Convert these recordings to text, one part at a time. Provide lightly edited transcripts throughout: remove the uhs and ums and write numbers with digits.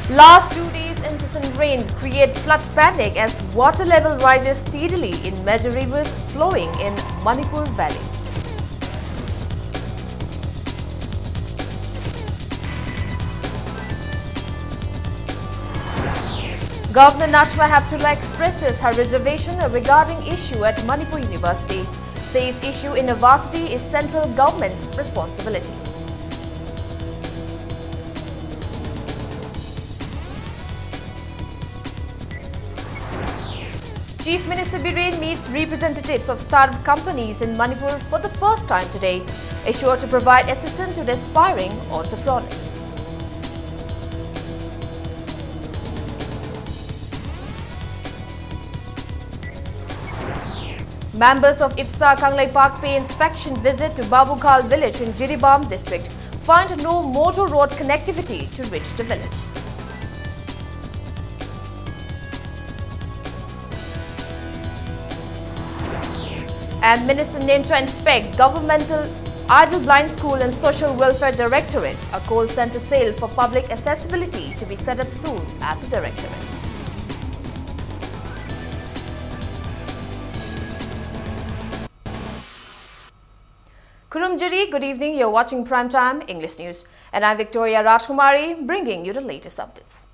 Last 2 days, incessant rains create flood panic as water level rises steadily in major rivers flowing in Manipur Valley. Governor Nashma Haptullah expresses her reservation regarding issue at Manipur University, says issue in university is central government's responsibility. Chief Minister Biren meets representatives of startup companies in Manipur for the first time today, assured to provide assistance to the aspiring entrepreneurs. Members of IPSA Kanglai Park pay inspection visit to Babukal village in Jiribam district, find no motor road connectivity to reach the village. And Minister named to inspect Governmental Idle Blind School and Social Welfare Directorate, a call center sale for public accessibility to be set up soon at the Directorate. Kurumjiri, good evening. You're watching Primetime English News. And I'm Victoria Rajkumari, bringing you the latest updates.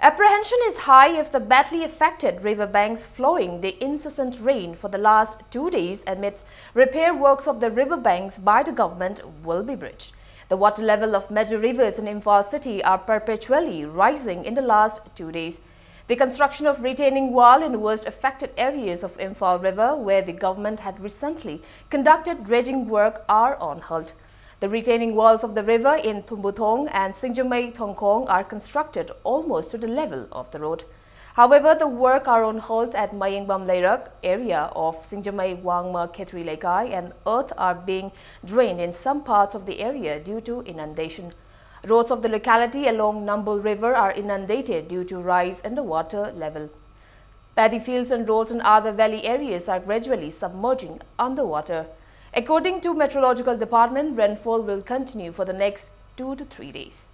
Apprehension is high if the badly affected riverbanks flowing the incessant rain for the last 2 days amidst repair works of the riverbanks by the government will be bridged. The water level of major rivers in Imphal city are perpetually rising in the last 2 days. The construction of retaining wall in worst affected areas of Imphal River, where the government had recently conducted dredging work, are on hold. The retaining walls of the river in Thumbutong and Singjamei Thongkong are constructed almost to the level of the road. However, the work are on hold at Mayingbam Leirak area of Singjamei Wangma Khetri Lekai, and earth are being drained in some parts of the area due to inundation. Roads of the locality along Numbul River are inundated due to rise in the water level. Paddy fields and roads in other valley areas are gradually submerging underwater. According to Meteorological Department, rainfall will continue for the next 2 to 3 days.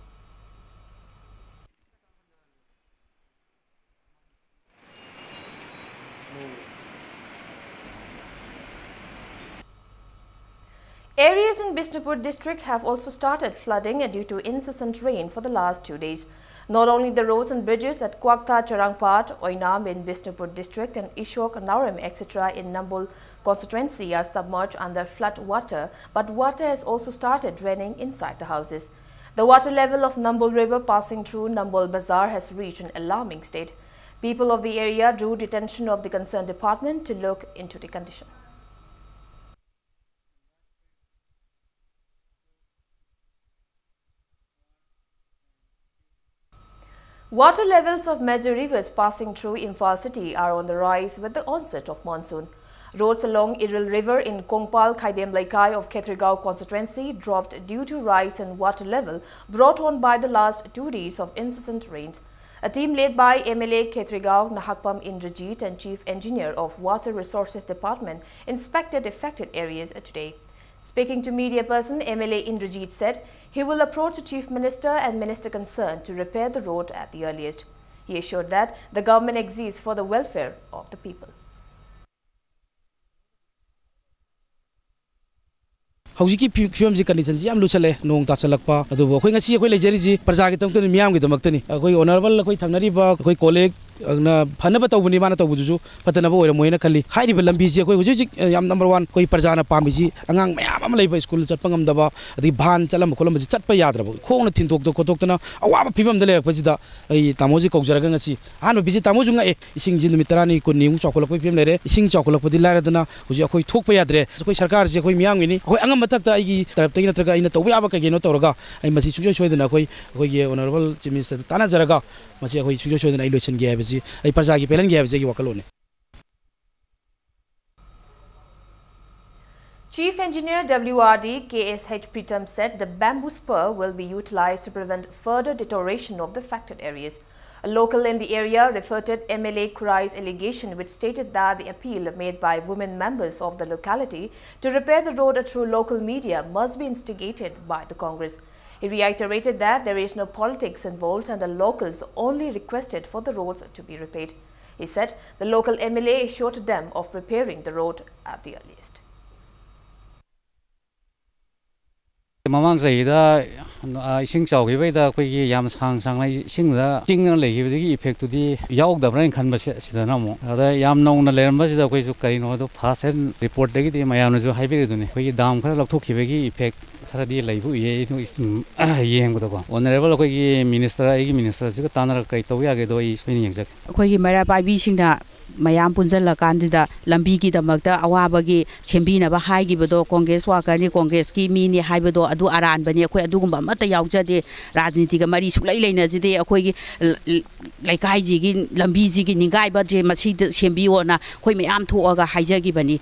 Areas in Bishnupur district have also started flooding due to incessant rain for the last 2 days. Not only the roads and bridges at Kwakta Charangpat, Oinam in Bishnupur district and Ishok, Naram, etc. in Numbul constituency are submerged under flood water, but water has also started draining inside the houses. The water level of Numbul River passing through Numbul Bazaar has reached an alarming state. People of the area drew the attention of the concerned department to look into the condition. Water levels of major rivers passing through Imphal city are on the rise with the onset of monsoon. Roads along Iril River in Kongpal Khaidem Laikai of Khetrigao constituency dropped due to rise in water level brought on by the last 2 days of incessant rains. A team led by MLA Khetrigao Nahakpam Indrajit and Chief Engineer of Water Resources Department inspected affected areas today. Speaking to media person, MLA Indrajit said he will approach the Chief Minister and Minister concerned to repair the road at the earliest. He assured that the government exists for the welfare of the people. Howjiki film ji condition ji am luchale nong ta chalakpa adu khoi ngasi khoi lejeri ji praja gi tangtani miyam gi damaktani khoi honorable khoi thangnari ba khoi colleague na phanaba tawbuni mana tawbuju patana ba oira moina khali hairi ba lambi ji khoi huji yam number 1 khoi prajana pami ji angang mayam am leiba school chatpa ngam daba adi bhan chalam kholam ji chatpa yadra ba khong na thintok to khotok tana awa phibam da lek pajida ai tamoji kokjaraga ngasi hanu biji tamoju nga ising ji numitarani ko niu chokolak phim lere ising chokolak padi lara dana huji khoi thokpa yadre khoi sarkar ji khoi miyam ni khoi angam matak ai gi tarap tagi natraga ina tawbi aba ka geno tawraga ai masi sujoi soidana khoi ge honorable chief minister tana jaraga masi khoi sujoi soidana ai lochen ge ai ai parja gi pelan ge ai gi wakalone. Chief Engineer WRD KSH Pritam said the bamboo spur will be utilized to prevent further deterioration of the affected areas. A local in the area refuted MLA Kurai's allegation, which stated that the appeal made by women members of the locality to repair the road through local media must be instigated by the Congress. He reiterated that there is no politics involved and the locals only requested for the roads to be repaired. He said the local MLA assured them of repairing the road at the earliest. Mamang Zaida, Sing Chowgiveda, Quiggy Yam Sang Sang, Sing the King and Lady effect to the Yaug the Brain Canvas, the Namo. The Yam known the Lermas, the way to Kaino, pass and report the Mayanazo hybrid, we down of Tokivegi effect. Saradi Laibu, Yang with the Honorable Minister, Tanner Kaitoya, is winning exact. Quay Mara by Bishina, Mayam Punzella Candida, Lambiki the Magda, Awabagi, Chembina, Bahai Gibedo, Congress Wakani, Congress, Mini, Hybedo, Adu Aran, Bania, Duma, Mata Yauja de Rajnitica Maris, Lena Zide, Aquay like Izigi, Lambizigi, Nigai, but Masi, Chembiona, Quay Mayam to Oga Hijagi Bani.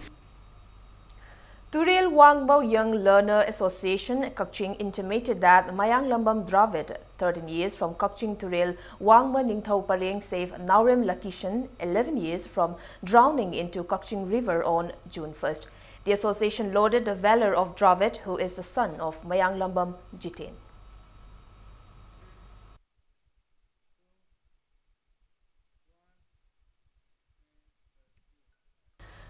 Turil Wangbao Young Learner Association Kakching intimated that Mayang Lambam Dravid, 13 years from Kakching Turil Wangba Ningthau Pareng saved Naurem Lakishan, 11 years from drowning into Kakching River on June 1st. The association lauded the valor of Dravid, who is the son of Mayang Lambam Jitain.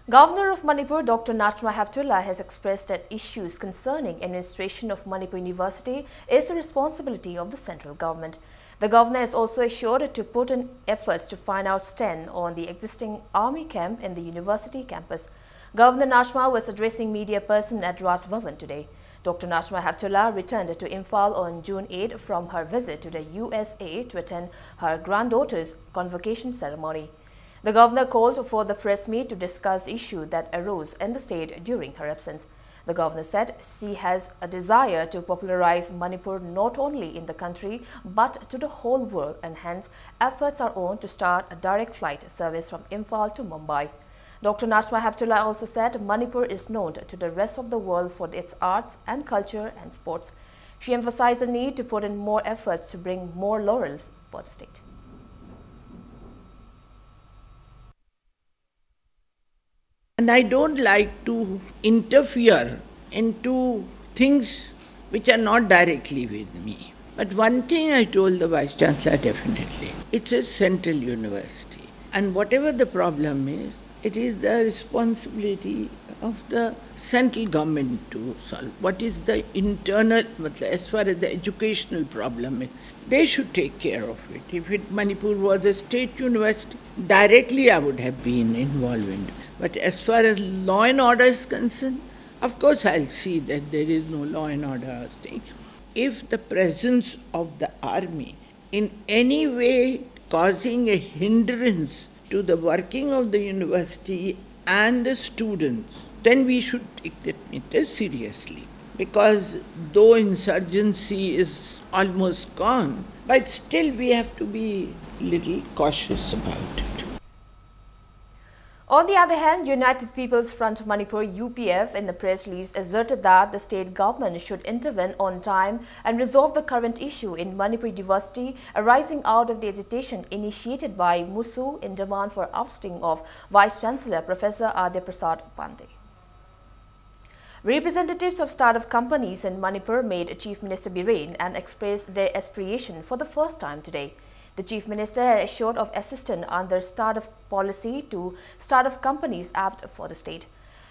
Governor of Manipur, Dr. Nachma Habtullah, has expressed that issues concerning administration of Manipur University is the responsibility of the central government. The governor has also assured to put in efforts to find out stand on the existing army camp in the university campus. Governor Nachma was addressing media person at Raj Bhavan today. Dr. Nachma Habtullah returned to Imphal on June 8 from her visit to the USA to attend her granddaughter's convocation ceremony. The governor called for the press meet to discuss issues that arose in the state during her absence. The governor said she has a desire to popularize Manipur not only in the country but to the whole world, and hence efforts are on to start a direct flight service from Imphal to Mumbai. Dr. Nachma Habtullah also said Manipur is known to the rest of the world for its arts and culture and sports. She emphasized the need to put in more efforts to bring more laurels for the state. And I don't like to interfere into things which are not directly with me. But one thing I told the Vice Chancellor definitely, it's a central university. And whatever the problem is, it is the responsibility of the central government to solve. What is the internal, as far as the educational problem is, they should take care of it. If Manipur was a state university, directly I would have been involved in it. But as far as law and order is concerned, of course I'll see that there is no law and order thing. If the presence of the army in any way causing a hindrance to the working of the university and the students, then we should take that matter seriously. Because though insurgency is almost gone, but still we have to be a little cautious about it. On the other hand, United People's Front Manipur UPF in the press release asserted that the state government should intervene on time and resolve the current issue in Manipur University arising out of the agitation initiated by MUSU in demand for ousting of Vice Chancellor Professor Adya Prasad Pandey. Representatives of startup companies in Manipur made Chief Minister Biren and expressed their aspiration for the first time today. The Chief Minister assured of assistance under startup policy to startup companies apt for the state.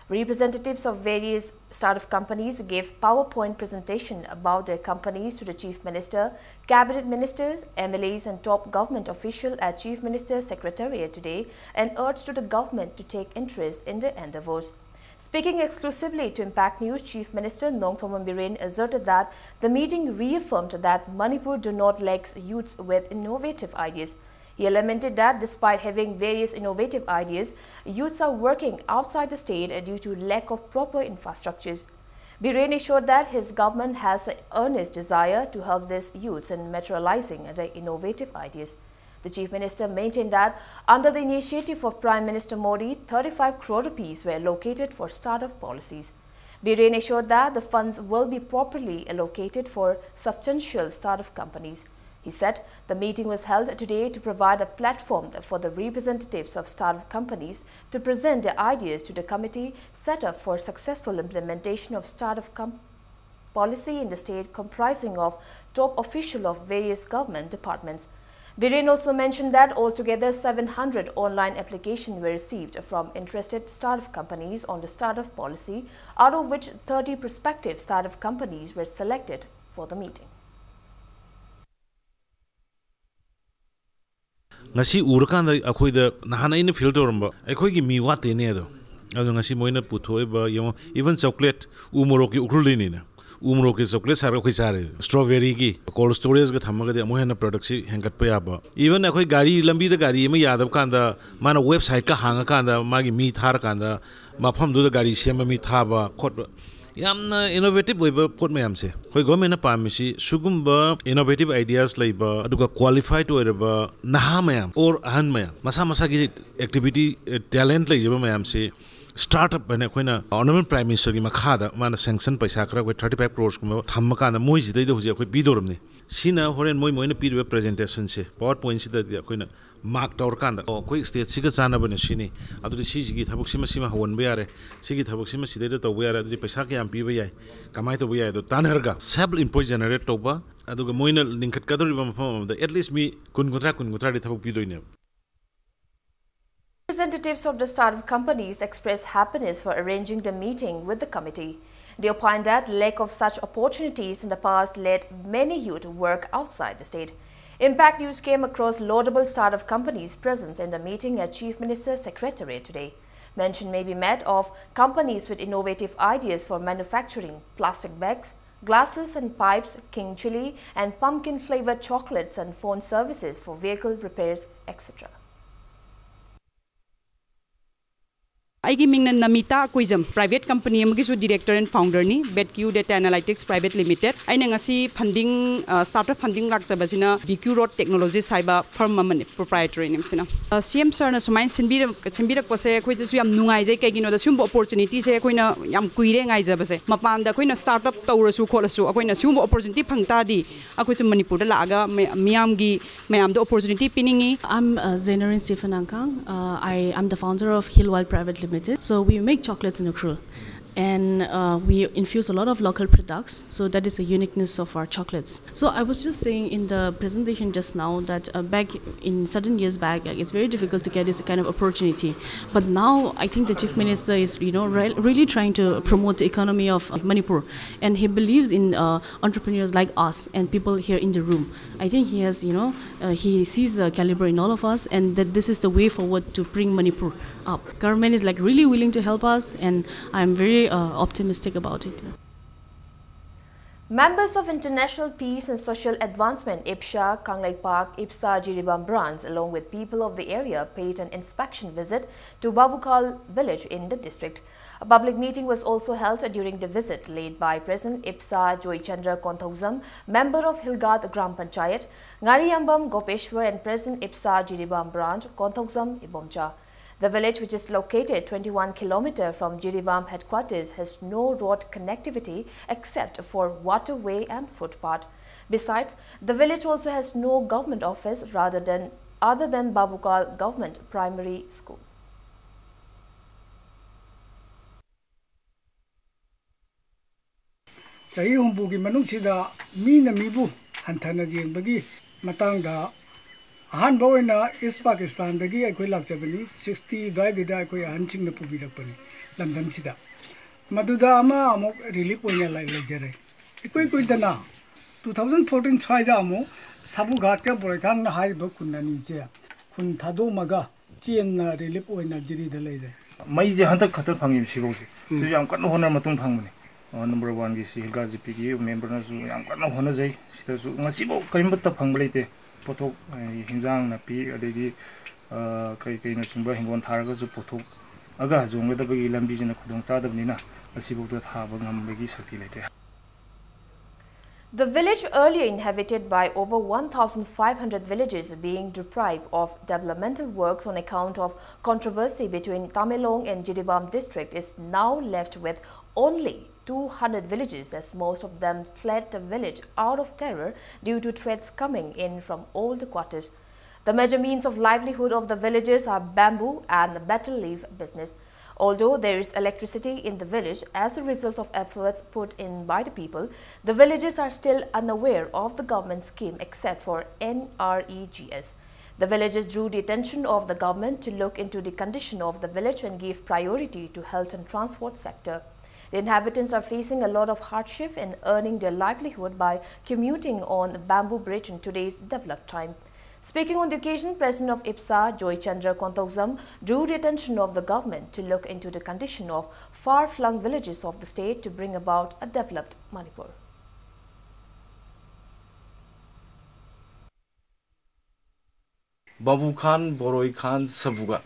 Representatives of various startup companies gave PowerPoint presentation about their companies to the Chief Minister, Cabinet Ministers, MLAs and top government officials at Chief Minister's Secretariat today and urged to the government to take interest in their endeavours. Speaking exclusively to Impact News, Chief Minister Nongthoman Biren asserted that the meeting reaffirmed that Manipur do not lack youths with innovative ideas. He lamented that despite having various innovative ideas, youths are working outside the state due to lack of proper infrastructures. Biren assured that his government has an earnest desire to help these youths in materializing their innovative ideas. The Chief Minister maintained that under the initiative of Prime Minister Modi, 35 crore rupees were allocated for startup policies. Biren assured that the funds will be properly allocated for substantial startup companies. He said the meeting was held today to provide a platform for the representatives of startup companies to present their ideas to the committee set up for successful implementation of startup policy in the state, comprising of top officials of various government departments. Biren also mentioned that altogether 700 online applications were received from interested startup companies on the startup policy, out of which 30 prospective startup companies were selected for the meeting. Ngasi urkan da akhoi da nahana in filter romba akhoi gi mi wate ne do adu ngasi moina puthoi ba yo even chocolate umoro ki ukruli ni na umro ke chocolate sar khoi sare strawberry ki cold storage ga thamaga de mo hena product si hengat pa ya ba even akhoi gari lambi da gari ma yadab kan da mana website ka hanga kan da magi mi thar kan da mafam du da gari sema mi thaba khot yamna innovative oiba pot mayam se khoi government na pamisi sugumba innovative ideas laiba aduga qualified oiraba naha mayam or ahan mayam masa masa gi activity talent laijaba mayam se startup bane khoina honorable prime minister gi makha da mana sanction paisa kra 35 crores kuma thamma kana moi ji dai hoje khoi bidorum ne sina horen moi moina pirwe presentation se powerpoint si da khoina mark taur kanda koi state siga chana bane sini adu si gi thabuk sima hon be yare sigi thabuk sima sidai da tobu yare adu paisa ke am pi be yai kamai to be yai do tanharga self employed generate toba adu ga moina linkat kadori ba mafam da at least mi kun gutra di thabuk pi doine. Representatives of the startup companies expressed happiness for arranging the meeting with the committee. They opined that lack of such opportunities in the past led many youth to work outside the state. Impact News came across laudable startup companies present in the meeting at Chief Minister's Secretariat today. Mention may be made of companies with innovative ideas for manufacturing plastic bags, glasses and pipes, king chili and pumpkin-flavored chocolates and phone services for vehicle repairs, etc. Aigi mingna Namita Kuizam, private company amgisu director and founder ni BetQ Data Analytics Private Limited. Aina ngasi funding startup funding lakjabasina BQ Road Technologies haiba firm amani proprietary name sina. CM sir na sumain sinbirak pase khoi chu yam nungai jai kaigino da sum opportunity se khoina yam kuire ngai jabase mapan da khoina startup tawrasu kholasu akoina sum opportunity phangta di akoi chu Manipur da laga miyam gi mayam da opportunity piningi. I'm Zainarin Stephen Angkang. I am the founder of Hillwild Private Limited. So we make chocolates in Ukrul, and we infuse a lot of local products. So that is the uniqueness of our chocolates. So I was just saying in the presentation just now that back in certain years back, it's very difficult to get this kind of opportunity. But now I think the Chief Minister is, really trying to promote the economy of Manipur, and he believes in entrepreneurs like us and people here in the room. I think he has, he sees the caliber in all of us, and that this is the way forward to bring Manipur up. Government is really willing to help us, and I'm very optimistic about it. Members of International Peace and Social Advancement IPSA, Kanglai Park, IPSA Jiribam branch, along with people of the area, paid an inspection visit to Babukal village in the district. A public meeting was also held during the visit, led by President IPSA Joy Chandra Konthauzam, member of Hilgat Gram Panchayat, Ngariyambam Gopeshwar, and President IPSA Jiribam branch Konthauzam Ibomcha. The village, which is located 21 km from Jiribam headquarters, has no road connectivity except for waterway and footpath. Besides, the village also has no government office other than Babukal Government Primary School. Chahi humbugi manungsida mina mibu hantana jengbagi matangda ahan bawana East Pakistan dagi akhoi lakjabani 60 dai dida akhoi ahanching na pubirakpani lamdam sida maduda ama amok relief oina lai lejare ikoi dana 2014 chhaida amo sabu ghat ka borakhan hai ba kunani je kun thado maga chen na relief oina jiri da leide mai je hantak khatar phangi sibo se su yam kan honar matung phangmani number 1 gi si hilga gp gi member na su yam kan hona jai sida su ngasibo karimbatta phangbalite pothok hinjang na pi adegi kai na singba hingon tharaga su pothok aga zonga da bagi lambi jina khudong chadabni na asibo to thaba ngambagi sakti lete. The village, earlier inhabited by over 1,500 villagers, being deprived of developmental works on account of controversy between Tamelong and Jiribam district, is now left with only 200 villages, as most of them fled the village out of terror due to threats coming in from all the quarters. The major means of livelihood of the villagers are bamboo and the betel leaf business. Although there is electricity in the village as a result of efforts put in by the people, the villagers are still unaware of the government scheme except for NREGS. The villagers drew the attention of the government to look into the condition of the village and give priority to health and transport sector. The inhabitants are facing a lot of hardship in earning their livelihood by commuting on Bamboo Bridge in today's developed time. Speaking on the occasion, President of IPSA, Joy Chandra Kontokzam, drew the attention of the government to look into the condition of far-flung villages of the state to bring about a developed Manipur. Babu Khan, Boroi Khan, Sabuga,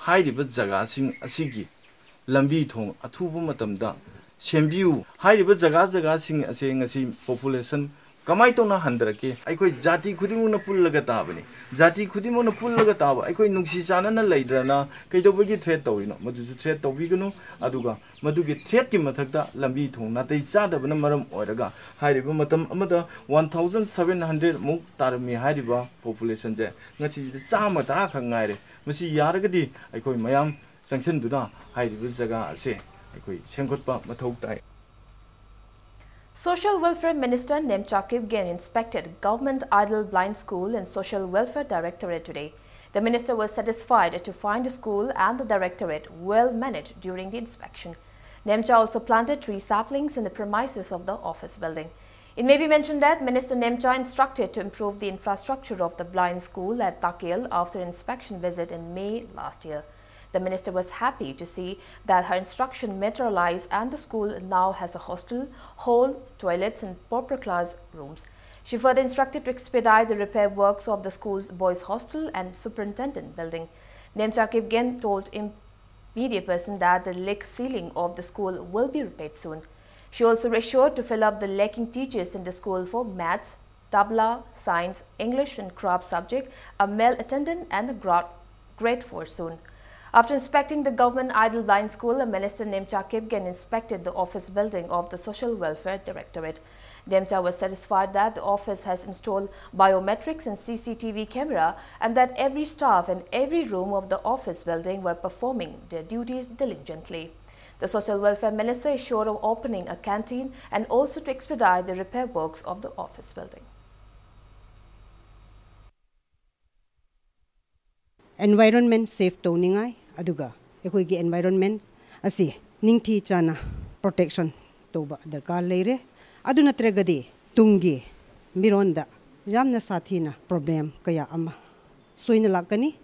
Hairiba Jaga Sing Asigi, Lambi Tong, Atubu Matamda, Shembiu, Hairiba Jaga Sing saying a population. Kamaitona Handrake, I could Jati Kudimuna Pulagatabani, Jati Kudimuna Pulagataba, I could Nuxisana Ladrana, Kaitobugi Treto, Madu Treto Vigano, Aduga, Madugi Treti Matata, Lambito, Nate Sada Banamaram Oraga, Hariba Matam Amada, 1,700 Muk Tarami Hariba population there. Nachi the Samataka Ngare, Masi Yaragadi, I could Mayam, Sanction Duna, Hariba Zaga, say, I could Shankotpa Matotai. Social Welfare Minister Nemcha Kipgen inspected Government Idle Blind School and Social Welfare Directorate today. The minister was satisfied to find the school and the directorate well managed during the inspection. Nemcha also planted tree saplings in the premises of the office building. It may be mentioned that Minister Nemcha instructed to improve the infrastructure of the blind school at Takil after an inspection visit in May last year. The minister was happy to see that her instruction materialized and the school now has a hostel, hall, toilets and pauper class rooms. She further instructed to expedite the repair works of the school's boys' hostel and superintendent building. Nemcha Kipgen told media person that the leak ceiling of the school will be repaired soon. She also assured to fill up the lacking teachers in the school for maths, tabla, science, English and craft subject, a male attendant and a grade 4 soon. After inspecting the Government Idle Blind School, Minister Nemcha Kipgen inspected the office building of the Social Welfare Directorate. Nemcha was satisfied that the office has installed biometrics and CCTV camera and that every staff in every room of the office building were performing their duties diligently. The Social Welfare Minister is sure of opening a canteen and also to expedite the repair works of the office building. Environment safe toningai aduga ekoigi environment asi ningthi chana protection toba darkar leire adu natragadi tungi mironda jamna sathina problem kaya ama soina lakani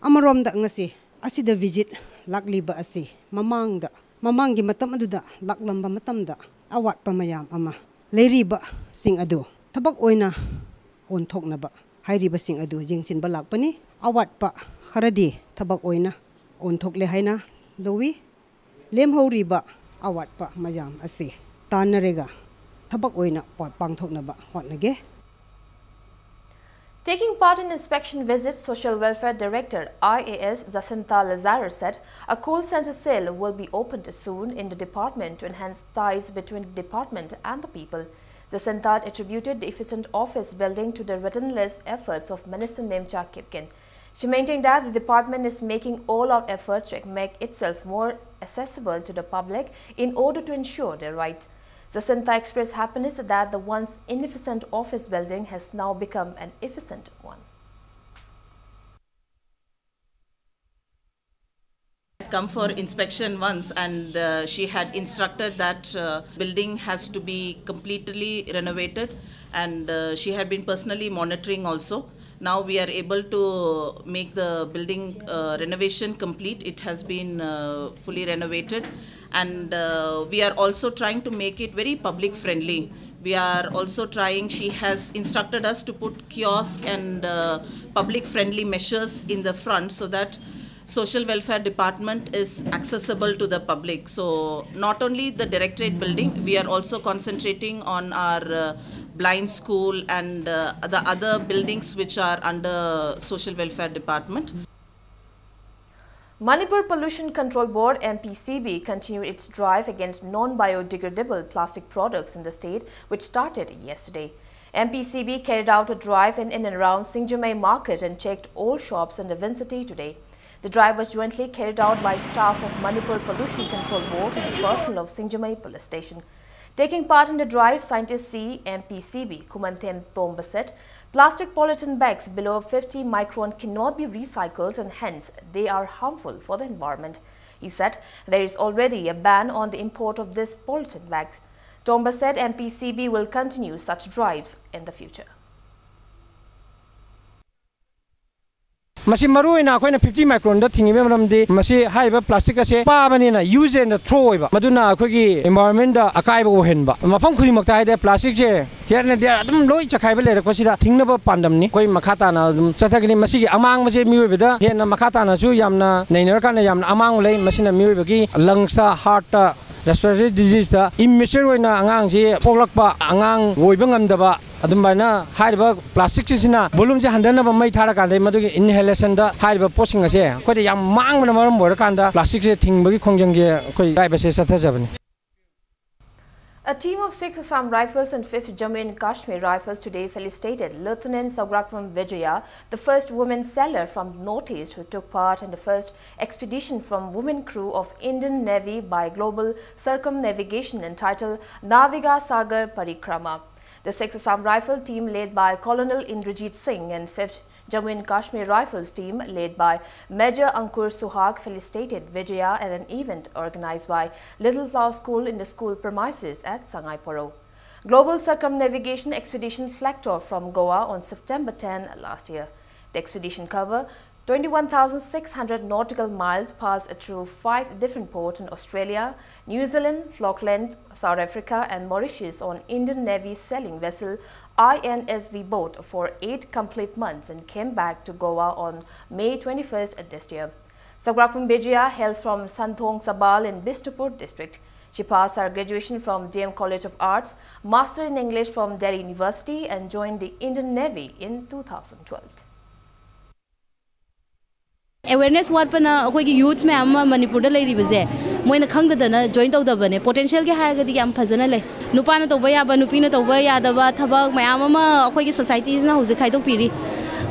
amaromda ngasi asida visit lakliba asi mamangi matam aduda laklamba matamda awat pamayam ama leiriba sing adu tabak oina onthoknaba hairiba sing adu jingsin balakpani awat pa kharadi tabak oina onthokle haina lowi lemhoriba awat pa mayam ase tanarega tabak oina pangthoknaba hotnage. Taking part in inspection visit, Social Welfare Director IAS Jacinta Lazaro said a call center cell will be opened soon in the department to enhance ties between the department and the people. Jacinta attributed the efficient office building to the relentless efforts of Minister Nemcha Kipgen. She maintained that the department is making all-out efforts to make itself more accessible to the public in order to ensure their rights. Jacinta expressed happiness that the once inefficient office building has now become an efficient one. Come for inspection once and she had instructed that building has to be completely renovated and she had been personally monitoring also. Now we are able to make the building renovation complete. It has been fully renovated and we are also trying to make it very public friendly. We are also trying, she has instructed us to put kiosks and public friendly measures in the front so that Social Welfare Department is accessible to the public. So not only the Directorate building, we are also concentrating on our blind school and the other buildings which are under Social Welfare Department. Manipur Pollution Control Board MPCB continued its drive against non-biodegradable plastic products in the state, which started yesterday. MPCB carried out a drive in and around Singjamei Market and checked all shops in the vicinity today. The drive was jointly carried out by staff of Manipur Pollution Control Board and the personnel of Singjamai Police Station. Taking part in the drive, scientists C. MPCB Kumanthem Tomba said, plastic polythene bags below 50 micron cannot be recycled and hence they are harmful for the environment. He said there is already a ban on the import of these polythene bags. Tomba said MPCB will continue such drives in the future. Masi maru ina akhoi na 50 micron da thingi me maramdi masi haiba plastic ase pa bani na use and throw oiba maduna akhoi gi environment da akai ba henba mafam khuri makta haide plastic je here na dia adum loi chakhai ba lerak pasida thingna ba pandam ni koi makhata na chathagini masi gi amang mase mi oibeda he na makhata na su yamna neinar ka na yamna amang lei masina mi oiba gi lungs ta heart ta respiratory disease da immature oina angang ji poklakpa angang oiba ngamdaba adumbaina haiba plastic sina volume je handana ba mai thara kan madu inhalation da haiba posing ase ko de yam mang na maram bor kan da plastic je thing bagi khongjang ge ko rai ba se satha jabani. A team of 6 Assam Rifles and 5th Jammu and Kashmir Rifles today felicitated Lieutenant Saugrakvam Vijaya, the first woman sailor from Northeast who took part in the first expedition from women crew of Indian Navy by Global Circumnavigation entitled Naviga Sagar Parikrama. The 6th Assam Rifle team led by Colonel Indrajit Singh and 5th Jammu and Kashmir Rifles team led by Major Ankur Suhag felicitated Vijaya at an event organized by Little Flower School in the school premises at Sangai Poro. Global Circumnavigation Expedition flagged off from Goa on September 10 last year. The expedition covered 21,600 nautical miles, passed through 5 different ports in Australia, New Zealand, Falklands, South Africa and Mauritius on Indian Navy sailing vessel INSV boat for 8 complete months and came back to Goa on May 21st this year. Saugrakvam Vijaya hails from Santhong Sabal in Bistupur district. She passed her graduation from DM College of Arts, Master in English from Delhi University and joined the Indian Navy in 2012. Awareness what pana akoi ki youth me amma Manipur da lai ri base moina khangda da na join tawda bane potential ke ha ga di yam phajana le nupa na tawba ya ba nupi na tawba ya da ba thabak mayam ama akoi ki societies na hoje khai tok piri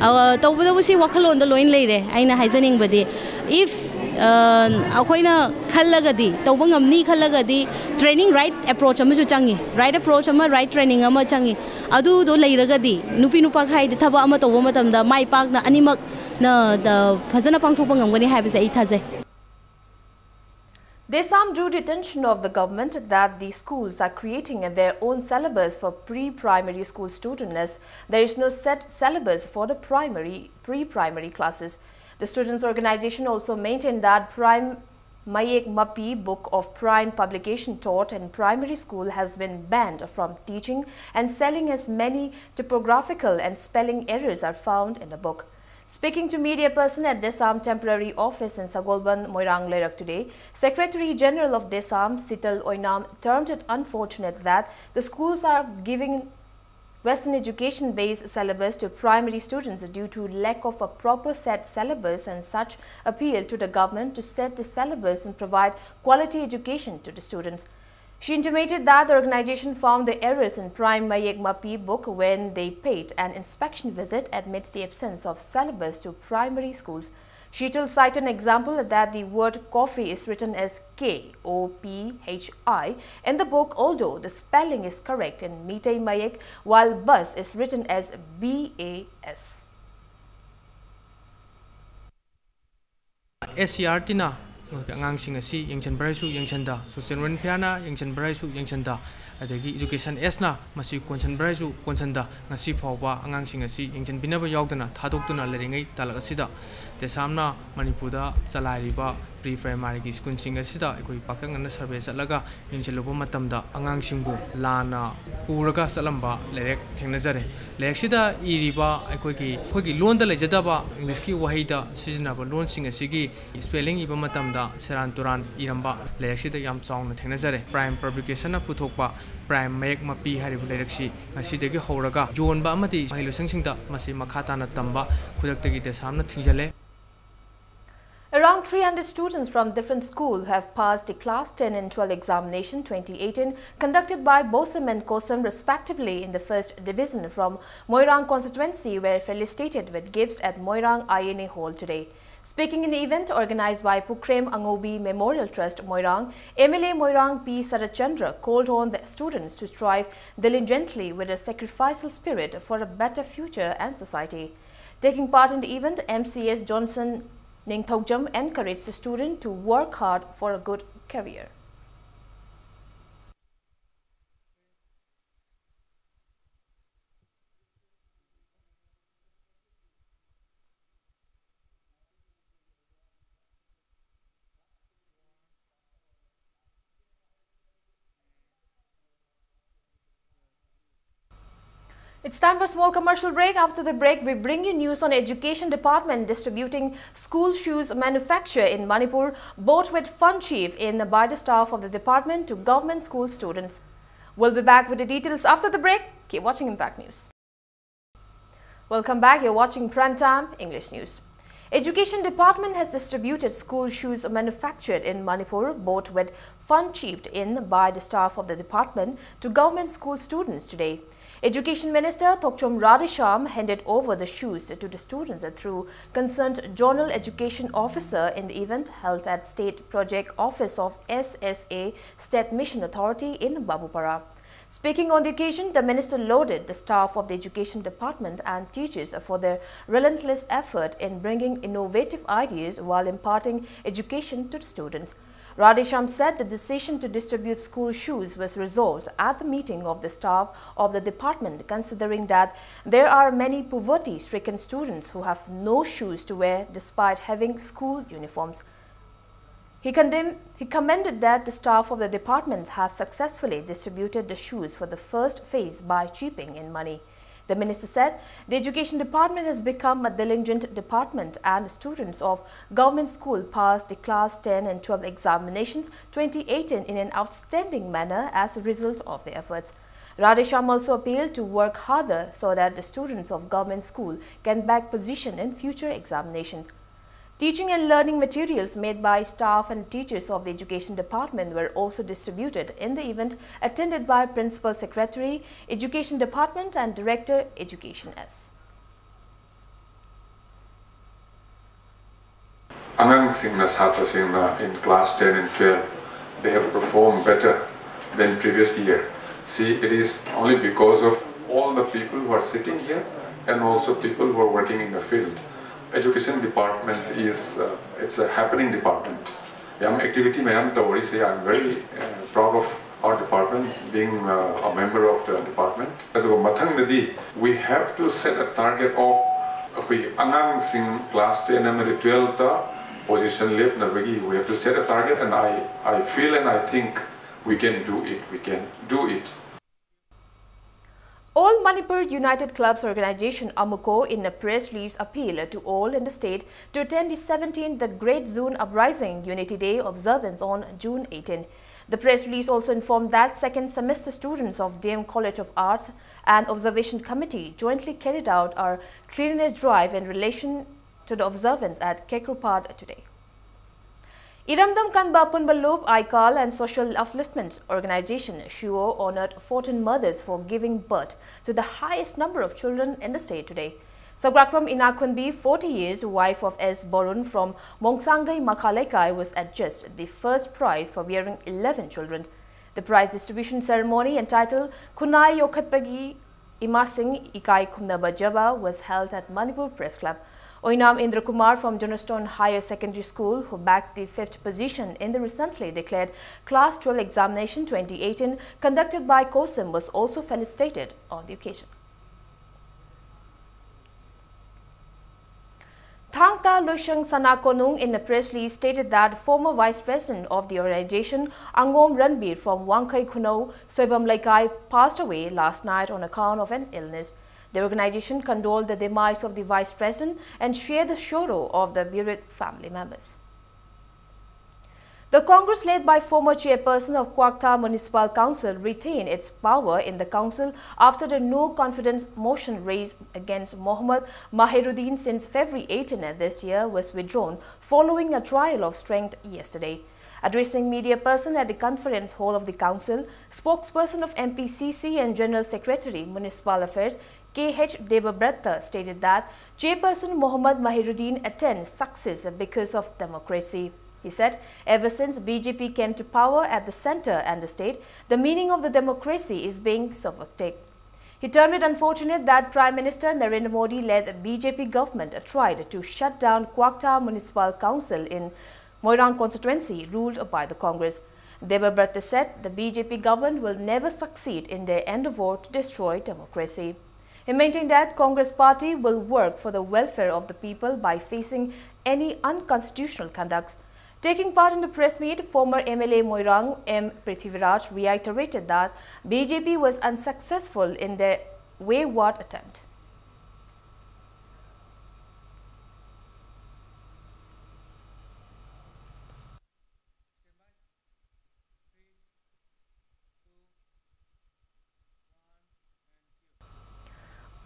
tawba da busi wakhalon da loin lai re aina haizaning bade if akoi na khallaga di tawba ngamni khallaga di training right approach ama ju changi right approach ama right training ama changi adu do lai raga di nupi nupa khai di thaba ama tawba matam da mai pak na animak Desam drew the attention of the government that the schools are creating their own syllabus for pre-primary school students as there is no set syllabus for the pre-primary classes. The students' organization also maintained that Prime Mayek Mapi book of prime publication taught in primary school has been banned from teaching and selling as many typographical and spelling errors are found in the book. Speaking to media person at Desam temporary office in Sagolban, Moirang Lerak today, Secretary General of Desam, Sital Oinam, termed it unfortunate that the schools are giving Western education-based syllabus to primary students due to lack of a proper set syllabus and such appeal to the government to set the syllabus and provide quality education to the students. She intimated that the organization found the errors in Prime Mayek Mapi book when they paid an inspection visit amidst the absence of syllabus to primary schools. Sheetal cited an example that the word coffee is written as K-O-P-H-I in the book, although the spelling is correct in Mitei Mayek, while bus is written as B-A-S. SCRT Angang Singasi, Yangchan Braisu, Yangchanda, so Senran Piana, Yangchan Braisu, Yangchanda, Adagi Education Esna, Masi Konchan Braisu, Konchanda, Nasi Pova, Angang Singasi, Yangchan Binaba Yogdana, Tadokuna, Leringai, Talagasida, the Samna, Manipuda, Salariba, pre-primary school Singasida, Ekoi Pakang and the service at Laga, Yangchalubo Matamda, Angang Singbu, Lana, Uraga Salamba, Lerek, Tenazare, Lexida, Iriba, Ekoki, Loan the Lejadaba, English Wahida, seasonable loan Singasigi, spelling Ibamatamda, Seranturan, Iramba, Lexida Yam Song, Tenazare, Prime Publication of Putopa, Prime Make Mapi Haribulexi, Asidegi Horaga, John Bamati, Hilusingda, Masi Makatana Tamba, Kudaki de Samna Tinjale. Around 300 students from different schools have passed the Class 10 and 12 examination 2018 conducted by Bosam and Kosam respectively in the first division from Moirang constituency were felicitated with gifts at Moirang INA Hall today. Speaking in the event organized by Pukrem Angobi Memorial Trust Moirang, MLA Moirang P. Sarachandra called on the students to strive diligently with a sacrificial spirit for a better future and society. Taking part in the event, MCS Johnson Ningthogjam encouraged the student to work hard for a good career. It's time for a small commercial break. After the break, we bring you news on Education Department distributing school shoes manufacture in Manipur, bought with fund chief by the staff of the department to government school students. We'll be back with the details after the break. Keep watching Impact News. Welcome back. You're watching Primetime English News. Education Department has distributed school shoes manufactured in Manipur, bought with fund chiefed by the staff of the department to government school students today. Education Minister Thokchom Radisham handed over the shoes to the students through concerned Zonal Education Officer in the event held at State Project Office of SSA State Mission Authority in Babupara. Speaking on the occasion, the minister lauded the staff of the Education Department and teachers for their relentless effort in bringing innovative ideas while imparting education to the students. Radisham said the decision to distribute school shoes was resolved at the meeting of the staff of the department, considering that there are many poverty-stricken students who have no shoes to wear despite having school uniforms. He commended that the staff of the department have successfully distributed the shoes for the first phase by chipping in money. The minister said the Education Department has become a diligent department and students of government school passed the Class 10 and 12 examinations 2018 in an outstanding manner as a result of their efforts. Radisham also appealed to work harder so that the students of government school can back position in future examinations. Teaching and learning materials made by staff and teachers of the Education Department were also distributed in the event, attended by Principal Secretary, Education Department and Director, Education S. In class 10 and 12, they have performed better than previous year. See, it is only because of all the people who are sitting here and also people who are working in the field. Education Department is it's a happening department. Activity I'm very proud of our department being a member of the department. We have to set a target of class 10 and 12 position left. We have to set a target, and I feel and I think we can do it. We can do it. All Manipur United Clubs Organization AMUCO in a press release appeal to all in the state to attend the 17th the Great Zune Uprising Unity Day observance on June 18. The press release also informed that second semester students of DM College of Arts and Observation Committee jointly carried out our cleanliness drive in relation to the observance at Kekrupad today. Iramdam Kanba Punbalub Aikal and Social Upliftment Organization SHUO honored 14 mothers for giving birth to the highest number of children in the state today. Sagrakram Inakunbi, 40 years, wife of S. Borun from Mongsangai Makhalekai, was adjudged the first prize for bearing 11 children. The prize distribution ceremony entitled Kunai Yokatpagi Imasing Ikai Kumnaba Jaba was held at Manipur Press Club. Oinam Indra Kumar from Jonestone Higher Secondary School, who backed the 5th position in the recently declared Class 12 examination 2018 conducted by COSIM, was also felicitated on the occasion. Thangta Loshang Sanakonung in a press release stated that former vice president of the organization, Angom Ranbir from Wangkai Kuno, Soibam Laikai, passed away last night on account of an illness. The organization condoled the demise of the vice president and shared the sorrow of the bereaved family members. The Congress led by former chairperson of Kwakta Municipal Council retained its power in the council after the no confidence motion raised against Mohammad Mahiruddin since February 18 this year was withdrawn following a trial of strength yesterday. Addressing media person at the conference hall of the council, spokesperson of MPCC and General Secretary Municipal Affairs K.H. Debabrata stated that Chairperson Mohammad Mahiruddin attained success because of democracy. He said, ever since BJP came to power at the center and the state, the meaning of the democracy is being subverted. He termed it unfortunate that Prime Minister Narendra Modi-led BJP government tried to shut down Kwakta Municipal Council in Moirang constituency ruled by the Congress. Debabrata said the BJP government will never succeed in their endeavor to destroy democracy. He maintained that Congress party will work for the welfare of the people by facing any unconstitutional conduct. Taking part in the press meet, former MLA Moirang M. Prithviraj reiterated that BJP was unsuccessful in their wayward attempt.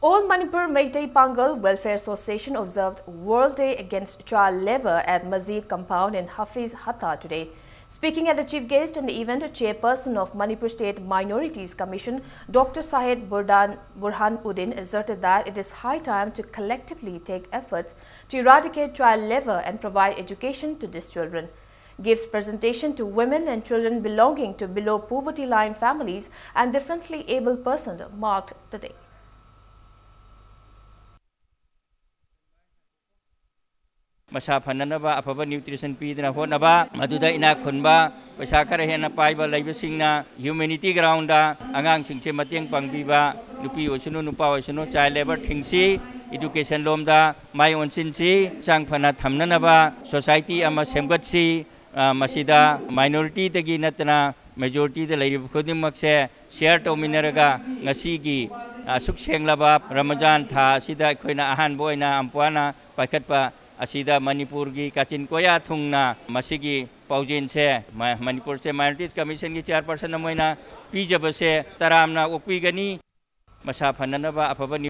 All Manipur Meitei Pangal Welfare Association observed World Day Against Child Labour at Masjid Compound in Hafiz Hatta today. Speaking at the chief guest in the event, Chairperson of Manipur State Minorities Commission, Dr. Sahid Burhan Uddin, asserted that it is high time to collectively take efforts to eradicate child labour and provide education to these children. Gives presentation to women and children belonging to below poverty line families and differently able persons marked the day. Masa fananaba afaba nutrition pidna honaba maduda ina khunba paisa khara hena paiba laibasingna humanity ground da angang singche mateng pangbiba nupi osunu nupa osunu child labor thingsi education lomda mai onsinsi changphana thamnanaba society ama semgatsi masida minority tagi natna majority de lairib khodimakse share tominaraga ngasi gi asuk senglaba Ramadan tha sida khoina ahan boina ampwana paikhatpa Asida Manipur gi Kachin Koya Thungna Masigi Paujin se Manipur se Minorities Commission gi Chairperson Amoina Pijabase Taramna Okpigani Masa Phananaba Afabani.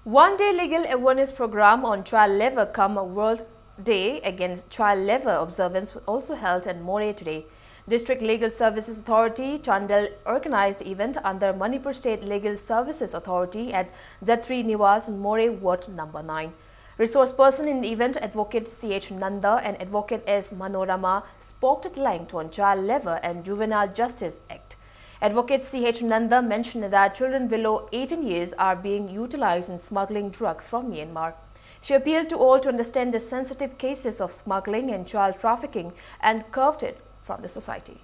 One-day legal awareness program on child labour come World Day Against Child Labour observance was also held in More today. District Legal Services Authority Chandel organized event under Manipur State Legal Services Authority at Z3 Niwas More Ward number 9. Resource person in the event, Advocate C.H. Nanda and Advocate S. Manorama spoke at length on Child Labour and Juvenile Justice Act. Advocate C.H. Nanda mentioned that children below 18 years are being utilized in smuggling drugs from Myanmar. She appealed to all to understand the sensitive cases of smuggling and child trafficking and curbed it from the society.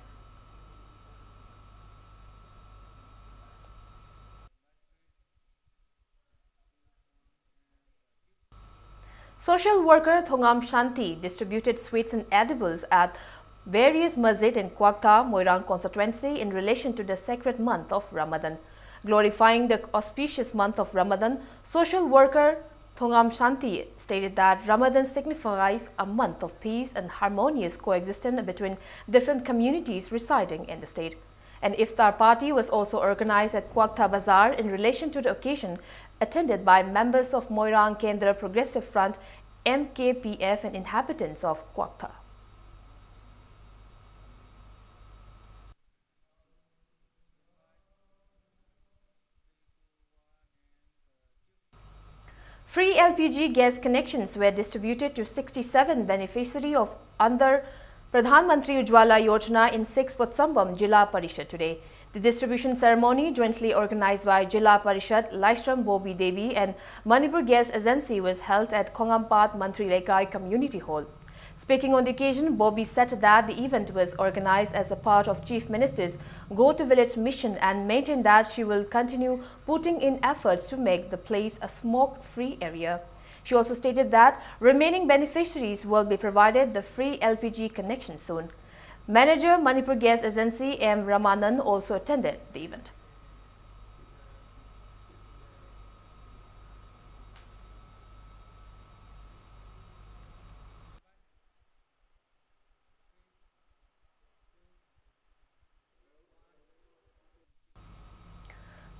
Social worker Thongam Shanti distributed sweets and edibles at various masjid in Kwakta, Moirang constituency in relation to the sacred month of Ramadan. Glorifying the auspicious month of Ramadan, social worker Thongam Shanti stated that Ramadan signifies a month of peace and harmonious coexistence between different communities residing in the state. An iftar party was also organized at Kwakta Bazaar in relation to the occasion, attended by members of Moirang Kendra Progressive Front, MKPF and inhabitants of Kwakta. Free LPG gas connections were distributed to 67 beneficiaries of under Pradhan Mantri Ujjwala Yojana in 6 Potsambam Jilla Parishad today. The distribution ceremony, jointly organized by Jilla Parishad, Laishram Bobi Devi and Manipur Gas Agency, was held at Khongampat Mantri Lekai Community Hall. Speaking on the occasion, Bobi said that the event was organized as a part of Chief Minister's Go to Village mission and maintained that she will continue putting in efforts to make the place a smoke-free area. She also stated that remaining beneficiaries will be provided the free LPG connection soon. Manager Manipur Gas Agency M. Ramanan also attended the event.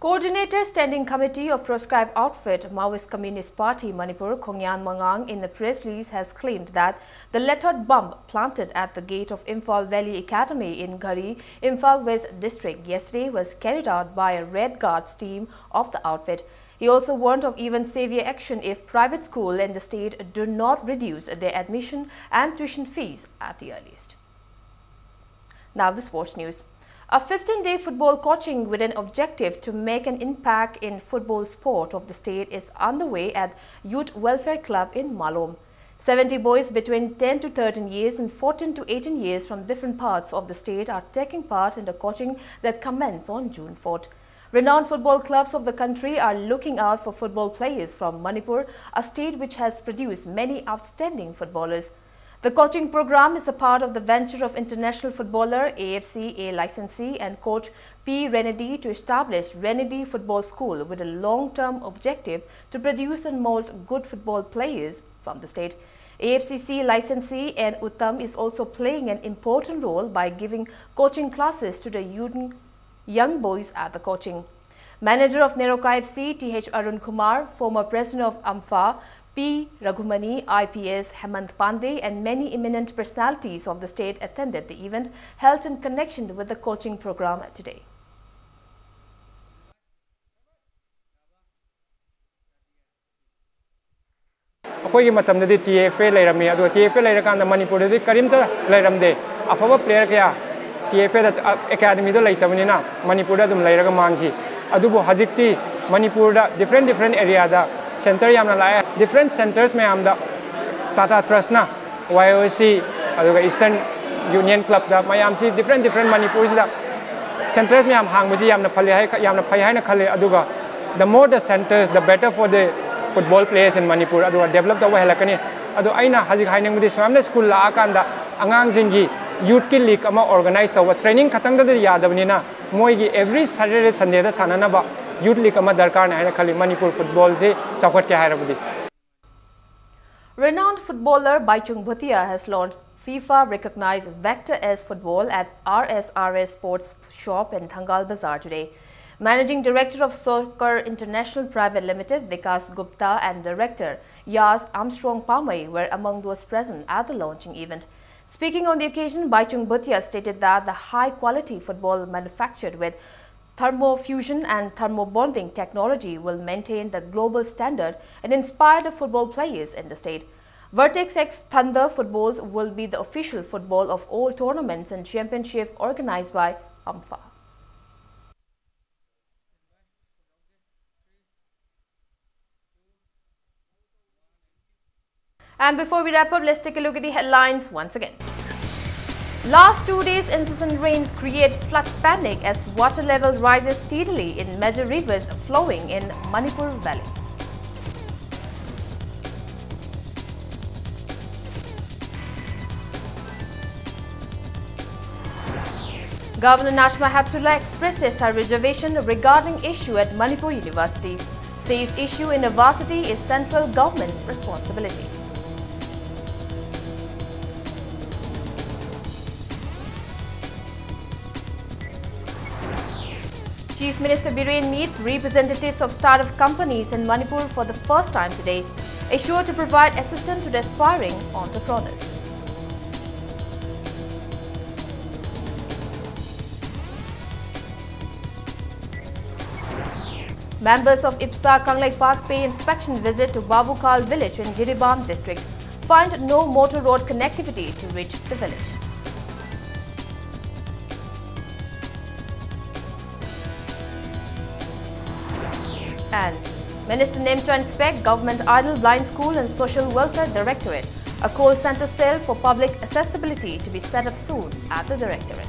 Coordinator Standing Committee of Proscribed Outfit Maoist Communist Party Manipur Khongyan Mangang in the press release has claimed that the lettered bomb planted at the gate of Imphal Valley Academy in Ghari, Imphal West District yesterday was carried out by a Red Guards team of the outfit. He also warned of even severe action if private schools in the state do not reduce their admission and tuition fees at the earliest. Now the sports news. A 15-day football coaching with an objective to make an impact in football sport of the state is underway at Youth Welfare Club in Malom. 70 boys between 10 to 13 years and 14 to 18 years from different parts of the state are taking part in the coaching that commences on June 4th. Renowned football clubs of the country are looking out for football players from Manipur, a state which has produced many outstanding footballers. The coaching program is a part of the venture of international footballer, AFC A licensee and coach P. Renedy to establish Renedy Football School with a long-term objective to produce and mold good football players from the state. AFCC licensee and Uttam is also playing an important role by giving coaching classes to the young boys at the coaching. Manager of Neroka FC, T.H. Arun Kumar, former president of AMFA, P. Raghumani, IPS, Hemant Pandey and many eminent personalities of the state attended the event held in connection with the coaching program today. ꯑꯩꯈꯣꯏꯒꯤ ꯃꯇꯝꯗꯗꯤ TFA ꯂꯩꯔꯝꯃꯤ ꯑꯗꯨꯒ TFA ꯂꯩꯔꯀꯥꯟꯗ ꯃꯅꯤꯄꯨꯔꯗꯗꯤ ꯀꯔꯤꯝꯇ ꯂꯩꯔꯝꯗꯦ ꯑꯐꯕ player ꯀꯌꯥ TFAꯗ ꯑꯦꯀꯥꯗꯃꯤꯗ ꯂꯩꯇꯕꯅꯤꯅ ꯃꯅꯤꯄꯨꯔꯗ ꯑꯗꯨꯝ ꯂꯩꯔꯒ ꯃꯥꯡꯈꯤ ꯑꯗꯨꯕꯨ ꯍꯧꯖꯤꯛꯇꯤ ꯃꯅꯤꯄꯨꯔꯗ ꯗꯤꯐꯔꯦꯟ ꯑꯦꯔꯤꯌꯥꯗ ꯁꯦꯟꯇꯔ ꯌꯥꯝꯅ ꯂꯥꯛꯑꯦ ꯗꯤꯐꯔꯦꯟ ꯁꯦꯟꯇꯔꯁ ꯃꯌꯥꯝꯗ ꯇꯥꯇꯥ ꯇ꯭ꯔꯁꯅ YOC ꯑꯗꯨꯒ ꯏꯁꯇꯔꯟ ꯌꯨꯅꯤꯌꯟ ꯀ꯭ꯂꯕꯇ ꯃꯌꯥꯝꯁꯤ ꯗꯤꯐꯔꯦꯟ ꯃꯅꯤꯄꯨꯔꯁꯤꯗ ꯁꯦꯟꯇꯔꯁ ꯃꯌꯥꯝ ꯍꯥꯡꯕꯁꯤ ꯌꯥꯝꯅ ꯐꯩ ꯍꯥꯏꯅ ꯈꯜꯂꯦ ꯑꯗꯨꯒ the more the centers the better for the football players in Manipur ꯑꯗꯨꯒ develop ꯇꯧꯕ ꯍꯦꯜꯂꯛꯀꯅꯤ ꯑꯗꯣ ꯑꯩꯅ ꯍꯧꯖꯤꯛ ꯍꯥꯏꯅꯤꯡꯕꯗꯤ ꯁꯨꯃꯥꯏꯅ ꯁ꯭ꯀꯨꯜ ꯂꯥꯛꯑꯀꯥꯟꯗ ꯑꯉꯥꯡꯁꯤꯡꯒꯤ ꯌꯨꯠꯀꯤ ꯂꯤꯒ ꯑꯃ ꯑꯣꯔꯒꯅꯥꯏꯖ ꯇꯧꯕ ꯇ꯭ꯔꯦꯅꯤꯡ ꯈꯛꯇꯪꯗꯗꯤ ꯌꯥꯗꯕꯅꯤ나 ꯃꯣꯏꯒꯤ every Saturday Sundayꯗ ꯁꯥꯟꯅꯅꯕ youth league ama darkarne haina khali Manipur football se chawkhat ke hairabudi. Renowned footballer Baichung Bhutia has launched FIFA-recognized Vector S football at RSRS Sports Shop in Thangal Bazaar today. Managing Director of Soccer International Private Limited Vikas Gupta and Director Yas Armstrong Palmay were among those present at the launching event. Speaking on the occasion, Baichung Bhutia stated that the high-quality football manufactured with thermofusion and thermobonding technology will maintain the global standard and inspire the football players in the state. Vertex X Thunder footballs will be the official football of all tournaments and championships organized by AMFA. And before we wrap up, let's take a look at the headlines once again. Last 2 days, incessant rains create flood panic as water level rises steadily in major rivers flowing in Manipur Valley. Governor Nashma Haptullah expresses her reservation regarding issue at Manipur University, says issue in a varsity is central government's responsibility. Chief Minister Biren meets representatives of startup companies in Manipur for the first time today, assured to provide assistance to the aspiring entrepreneurs. Members of IPSA Kanglai Park pay inspection visit to Babukal village in Jiribam district, find no motor road connectivity to reach the village. And Minister Nemcha inspect Government Idle Blind School and Social Welfare Directorate. A call center cell for public accessibility to be set up soon at the Directorate.